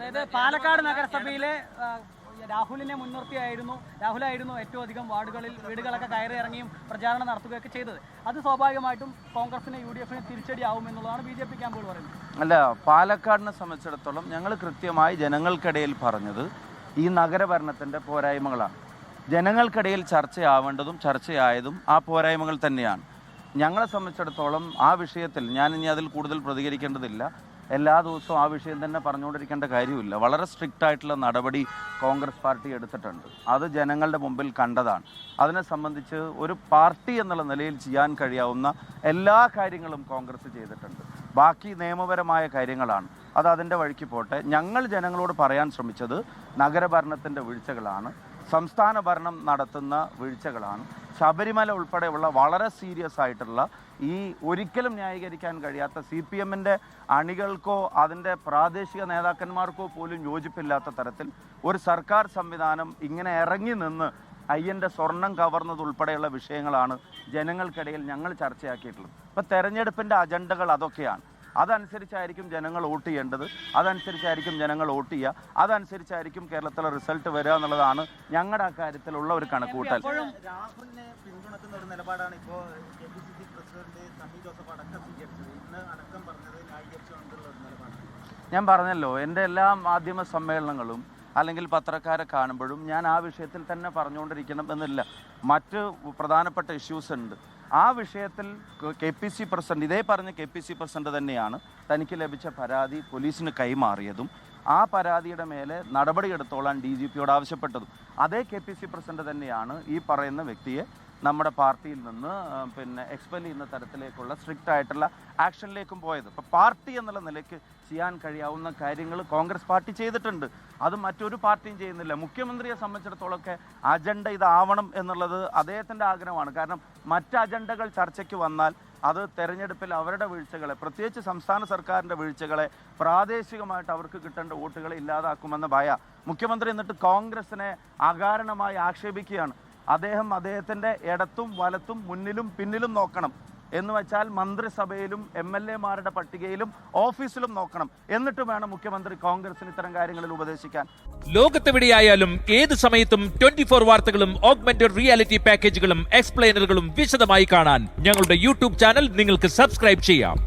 അതായത് പാലക്കാട് നഗരസഭയിലെ രാഹുലായിരുന്നു ഏറ്റവും അധികം വീടുകളൊക്കെ കയറി ഇറങ്ങിയും പ്രചാരണം നടത്തുകയൊക്കെ ചെയ്തത്. അത് സ്വാഭാവികമായിട്ടും കോൺഗ്രസിന് UDF-ന് തിരിച്ചടിയാവുമെന്നുള്ളതാണ് BJP ക്യാമ്പുകൾ പറയുന്നത്. അല്ല, പാലക്കാടിനെ സംബന്ധിച്ചിടത്തോളം ഞങ്ങൾ കൃത്യമായി ജനങ്ങൾക്കിടയിൽ പറഞ്ഞത് ഈ നഗരഭരണത്തിൻ്റെ പോരായ്മകളാണ്. ജനങ്ങൾക്കിടയിൽ ചർച്ചയാവേണ്ടതും ചർച്ചയായതും ആ പോരായ്മകൾ തന്നെയാണ്. ഞങ്ങളെ സംബന്ധിച്ചിടത്തോളം ആ വിഷയത്തിൽ ഞാൻ ഇനി അതിൽ കൂടുതൽ പ്രതികരിക്കേണ്ടതില്ല. എല്ലാ ദിവസവും ആ വിഷയം തന്നെ പറഞ്ഞുകൊണ്ടിരിക്കേണ്ട കാര്യമില്ല. വളരെ സ്ട്രിക്റ്റ് ആയിട്ടുള്ള നടപടി കോൺഗ്രസ് പാർട്ടി എടുത്തിട്ടുണ്ട്. അത് ജനങ്ങളുടെ മുമ്പിൽ കണ്ടതാണ്. അതിനെ സംബന്ധിച്ച് ഒരു പാർട്ടി എന്നുള്ള നിലയിൽ ചെയ്യാൻ കഴിയാവുന്ന എല്ലാ കാര്യങ്ങളും കോൺഗ്രസ് ചെയ്തിട്ടുണ്ട്. ബാക്കി നിയമപരമായ കാര്യങ്ങളാണ്. അത് അതിൻ്റെ വഴിക്ക് പോട്ടെ. ഞങ്ങൾ ജനങ്ങളോട് പറയാൻ ശ്രമിച്ചത് നഗരഭരണത്തിൻ്റെ വീഴ്ചകളാണ്, സംസ്ഥാന ഭരണം നടത്തുന്ന വീഴ്ചകളാണ്, ശബരിമല ഉൾപ്പെടെയുള്ള വളരെ സീരിയസ് ആയിട്ടുള്ള ഈ ഒരിക്കലും ന്യായീകരിക്കാൻ കഴിയാത്ത CPM-ൻ്റെ അണികൾക്കോ അതിൻ്റെ പ്രാദേശിക നേതാക്കന്മാർക്കോ പോലും യോജിപ്പില്ലാത്ത തരത്തിൽ ഒരു സർക്കാർ സംവിധാനം ഇങ്ങനെ ഇറങ്ങി നിന്ന് അയ്യൻ്റെ സ്വർണം കവർന്നതുൾപ്പെടെയുള്ള വിഷയങ്ങളാണ് ജനങ്ങൾക്കിടയിൽ ഞങ്ങൾ ചർച്ചയാക്കിയിട്ടുള്ളത്. ഇപ്പോൾ തെരഞ്ഞെടുപ്പിൻ്റെ അജണ്ടകൾ അതൊക്കെയാണ്. അതനുസരിച്ചായിരിക്കും ജനങ്ങൾ വോട്ട് ചെയ്യേണ്ടത്, അതനുസരിച്ചായിരിക്കും ജനങ്ങൾ വോട്ട് ചെയ്യുക, അതനുസരിച്ചായിരിക്കും കേരളത്തിലെ റിസൾട്ട് വരിക എന്നുള്ളതാണ് ഞങ്ങളുടെ അക്കാര്യത്തിലുള്ള ഒരു കണക്കുകൂട്ടൽ. രാഹുലിനെ പിന്തുണക്കുന്ന ഒരു നിലപാടാണ് ഇപ്പോൾ KPCC പ്രസിഡന്റ് സണ്ണി ജോസഫ് അടക്കം സ്വീകരിച്ചത്. ഇന്ന് അടക്കം പറഞ്ഞത് ന്യായീകരിച്ചുകൊണ്ടുള്ള ഒരു നിലപാടാണ്. ഞാൻ പറഞ്ഞല്ലോ, എൻ്റെ എല്ലാ മാധ്യമ സമ്മേളനങ്ങളും അല്ലെങ്കിൽ പത്രക്കാരെ കാണുമ്പോഴും ഞാൻ ആ വിഷയത്തിൽ തന്നെ പറഞ്ഞുകൊണ്ടിരിക്കണം എന്നില്ല. മറ്റ് പ്രധാനപ്പെട്ട ഇഷ്യൂസ് ഉണ്ട്. ആ വിഷയത്തിൽ KPC പ്രസിഡന്റ് ഇതേ പറഞ്ഞ KPC പ്രസിഡന്റ് തന്നെയാണ് തനിക്ക് ലഭിച്ച പരാതി പോലീസിന് കൈമാറിയതും ആ പരാതിയുടെ മേലെ നടപടിയെടുത്തോളാൻ DGP-യോട് ആവശ്യപ്പെട്ടതും. അതേ KPC പ്രസിഡന്റ് തന്നെയാണ് ഈ പറയുന്ന വ്യക്തിയെ നമ്മുടെ പാർട്ടിയിൽ നിന്ന് എക്സ്പെൽ ചെയ്യുന്ന തരത്തിലേക്കുള്ള സ്ട്രിക്റ്റ് ആയിട്ടുള്ള ആക്ഷനിലേക്കും പോയത്. ഇപ്പോൾ പാർട്ടി എന്നുള്ള നിലയ്ക്ക് ചെയ്യാൻ കഴിയാവുന്ന കാര്യങ്ങൾ കോൺഗ്രസ് പാർട്ടി ചെയ്തിട്ടുണ്ട്. അത് മറ്റൊരു പാർട്ടിയും ചെയ്യുന്നില്ല. മുഖ്യമന്ത്രിയെ സംബന്ധിച്ചിടത്തോളമൊക്കെ അജണ്ട ഇതാവണം എന്നുള്ളത് അദ്ദേഹത്തിൻ്റെ ആഗ്രഹമാണ്. കാരണം മറ്റ് അജണ്ടകൾ ചർച്ചയ്ക്ക് വന്നാൽ അത് തെരഞ്ഞെടുപ്പിൽ അവരുടെ വീഴ്ചകളെ, പ്രത്യേകിച്ച് സംസ്ഥാന സർക്കാരിൻ്റെ വീഴ്ചകളെ, പ്രാദേശികമായിട്ട് അവർക്ക് കിട്ടേണ്ട വോട്ടുകളെ ഇല്ലാതാക്കുമെന്ന ഭയ. മുഖ്യമന്ത്രി എന്നിട്ട് കോൺഗ്രസിനെ അകാരണമായി ആക്ഷേപിക്കുകയാണ്. അദ്ദേഹത്തിൻ്റെ ഇടത്തും വലത്തും മുന്നിലും പിന്നിലും നോക്കണം എന്ന് വെച്ചാൽ മന്ത്രിസഭയിലും MLA-മാരുടെ പട്ടികയിലും ഓഫീസിലും നോക്കണം. എന്നിട്ട് വേണം മുഖ്യമന്ത്രി കോൺഗ്രസിന് ഇത്തരം കാര്യങ്ങളിൽ ഉപദേശിക്കാൻ. ലോകത്തെവിടെയായാലും ഏത് സമയത്തും 24 വാർത്തകളും ഓഗ്മെന്റഡ് റിയാലിറ്റി പാക്കേജുകളും എക്സ്പ്ലെയിനറുകളും വിശദമായി കാണാൻ ഞങ്ങളുടെ YouTube ചാനൽ നിങ്ങൾക്ക് സബ്സ്ക്രൈബ് ചെയ്യാം.